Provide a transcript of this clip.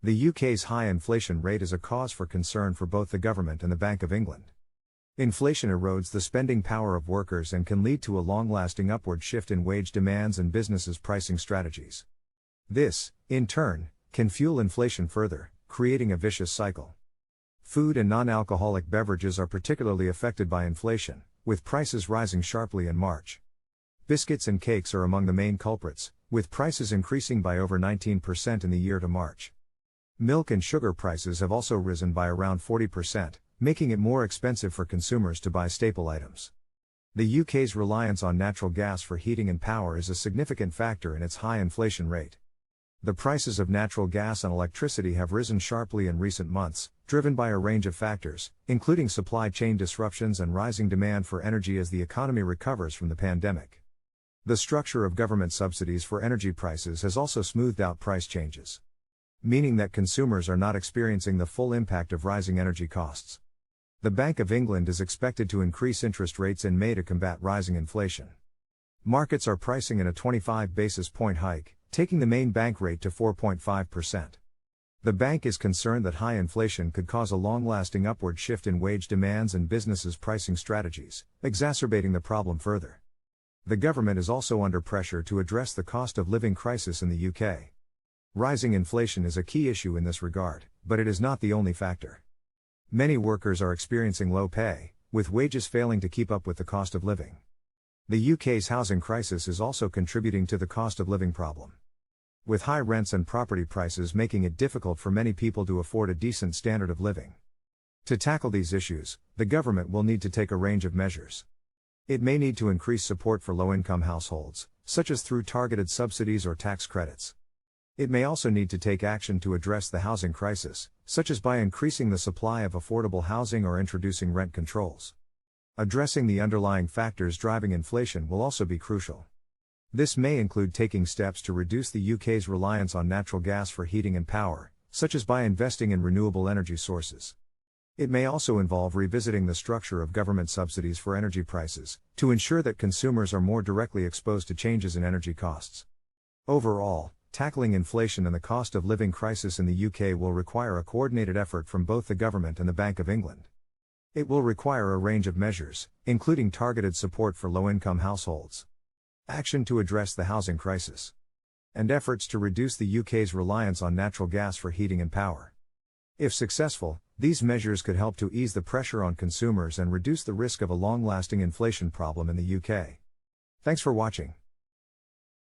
The UK's high inflation rate is a cause for concern for both the government and the Bank of England. Inflation erodes the spending power of workers and can lead to a long-lasting upward shift in wage demands and businesses' pricing strategies. This, in turn, can fuel inflation further, creating a vicious cycle. Food and non-alcoholic beverages are particularly affected by inflation, with prices rising sharply in March. Biscuits and cakes are among the main culprits, with prices increasing by over 19% in the year to March. Milk and sugar prices have also risen by around 40%, making it more expensive for consumers to buy staple items. The UK's reliance on natural gas for heating and power is a significant factor in its high inflation rate. The prices of natural gas and electricity have risen sharply in recent months, driven by a range of factors, including supply chain disruptions and rising demand for energy as the economy recovers from the pandemic. The structure of government subsidies for energy prices has also smoothed out price changes, meaning that consumers are not experiencing the full impact of rising energy costs. The Bank of England is expected to increase interest rates in May to combat rising inflation. Markets are pricing in a 25 basis point hike, taking the main bank rate to 4.5%. The bank is concerned that high inflation could cause a long-lasting upward shift in wage demands and businesses' pricing strategies, exacerbating the problem further. The government is also under pressure to address the cost of living crisis in the UK. Rising inflation is a key issue in this regard, but it is not the only factor. Many workers are experiencing low pay, with wages failing to keep up with the cost of living. The UK's housing crisis is also contributing to the cost of living problem, with high rents and property prices making it difficult for many people to afford a decent standard of living. To tackle these issues, the government will need to take a range of measures. It may need to increase support for low-income households, such as through targeted subsidies or tax credits. It may also need to take action to address the housing crisis, such as by increasing the supply of affordable housing or introducing rent controls. Addressing the underlying factors driving inflation will also be crucial. This may include taking steps to reduce the UK's reliance on natural gas for heating and power, such as by investing in renewable energy sources. It may also involve revisiting the structure of government subsidies for energy prices, to ensure that consumers are more directly exposed to changes in energy costs. Overall, tackling inflation and the cost of living crisis in the UK will require a coordinated effort from both the government and the Bank of England. It will require a range of measures, including targeted support for low-income households, action to address the housing crisis, and efforts to reduce the UK's reliance on natural gas for heating and power. If successful, these measures could help to ease the pressure on consumers and reduce the risk of a long-lasting inflation problem in the UK. Thanks for watching.